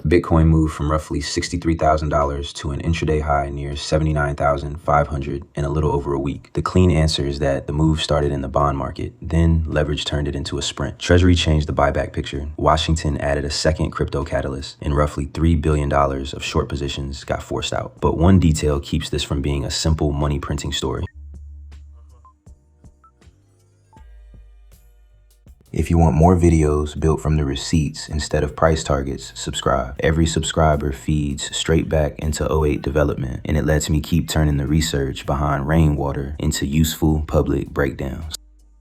Bitcoin moved from roughly $63,000 to an intraday high near $79,500 in a little over a week. The clean answer is that the move started in the bond market, then leverage turned it into a sprint. Treasury changed the buyback picture. Washington added a second crypto catalyst, and roughly $3 billion of short positions got forced out. But one detail keeps this from being a simple money printing story. If you want more videos built from the receipts instead of price targets, subscribe. Every subscriber feeds straight back into '08 development, and it lets me keep turning the research behind rainwater into useful public breakdowns.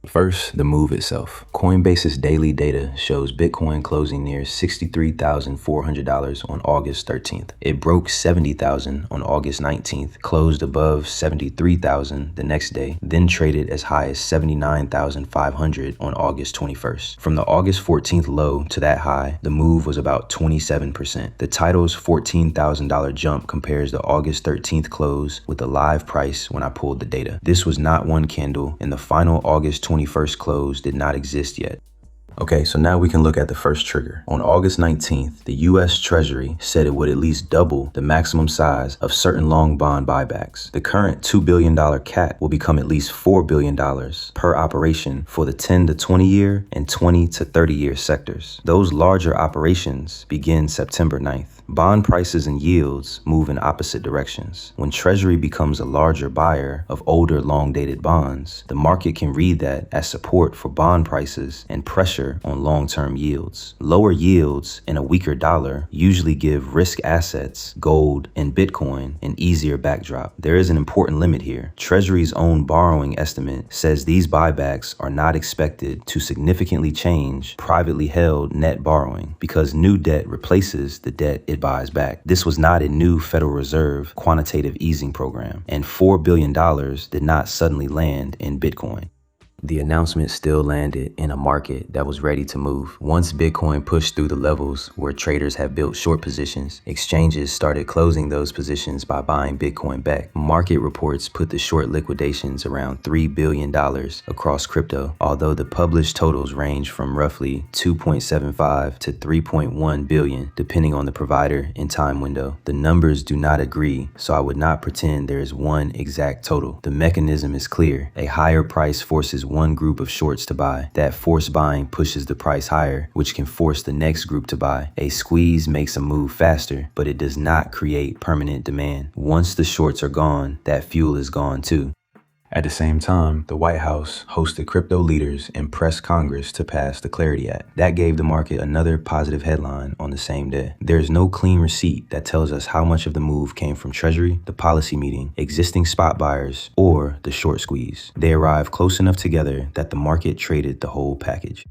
First, the move itself. Coinbase's daily data shows Bitcoin closing near $63,400 on August 13th. It broke $70,000 on August 19th, closed above $73,000 the next day, then traded as high as $79,500 on August 21st. From the August 14th low to that high, the move was about 27%. The title's $14,000 jump compares the August 13th close with the live price when I pulled the data. This was not one candle, and the final August 21st close did not exist yet. Okay, so now we can look at the first trigger. On August 19th, the U.S. Treasury said it would at least double the maximum size of certain long bond buybacks. The current $2 billion cap will become at least $4 billion per operation for the 10 to 20 year and 20 to 30 year sectors. Those larger operations begin September 9th. Bond prices and yields move in opposite directions. When Treasury becomes a larger buyer of older long-dated bonds, the market can read that as support for bond prices and pressure on long-term yields. Lower yields and a weaker dollar usually give risk assets, gold and Bitcoin, an easier backdrop. There is an important limit here. Treasury's own borrowing estimate says these buybacks are not expected to significantly change privately held net borrowing because new debt replaces the debt it buys back. This was not a new Federal Reserve quantitative easing program, and $4 billion did not suddenly land in Bitcoin. The announcement still landed in a market that was ready to move. Once Bitcoin pushed through the levels where traders have built short positions, exchanges started closing those positions by buying Bitcoin back. Market reports put the short liquidations around $3 billion across crypto, although the published totals range from roughly 2.75 to 3.1 billion, depending on the provider and time window. The numbers do not agree, so I would not pretend there is one exact total. The mechanism is clear. A higher price forces one group of shorts to buy. That forced buying pushes the price higher, which can force the next group to buy. A squeeze makes a move faster, but it does not create permanent demand. Once the shorts are gone, that fuel is gone too. At the same time, the White House hosted crypto leaders and pressed Congress to pass the Clarity Act. That gave the market another positive headline on the same day. There is no clean receipt that tells us how much of the move came from Treasury, the policy meeting, existing spot buyers, or the short squeeze. They arrived close enough together that the market traded the whole package.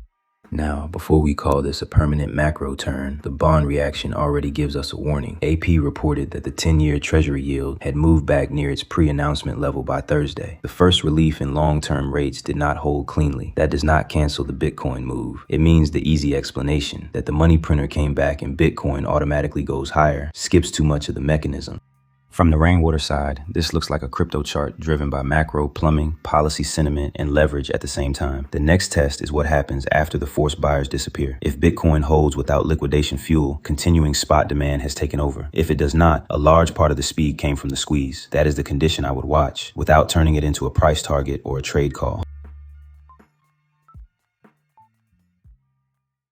Now, before we call this a permanent macro turn, the bond reaction already gives us a warning. AP reported that the 10-year Treasury yield had moved back near its pre-announcement level by Thursday. The first relief in long-term rates did not hold cleanly. That does not cancel the Bitcoin move. It means the easy explanation, that the money printer came back and Bitcoin automatically goes higher, skips too much of the mechanism. From the rainwater side, this looks like a crypto chart driven by macro, plumbing, policy sentiment, and leverage at the same time. The next test is what happens after the forced buyers disappear. If Bitcoin holds without liquidation fuel, continuing spot demand has taken over. If it does not, a large part of the speed came from the squeeze. That is the condition I would watch, without turning it into a price target or a trade call.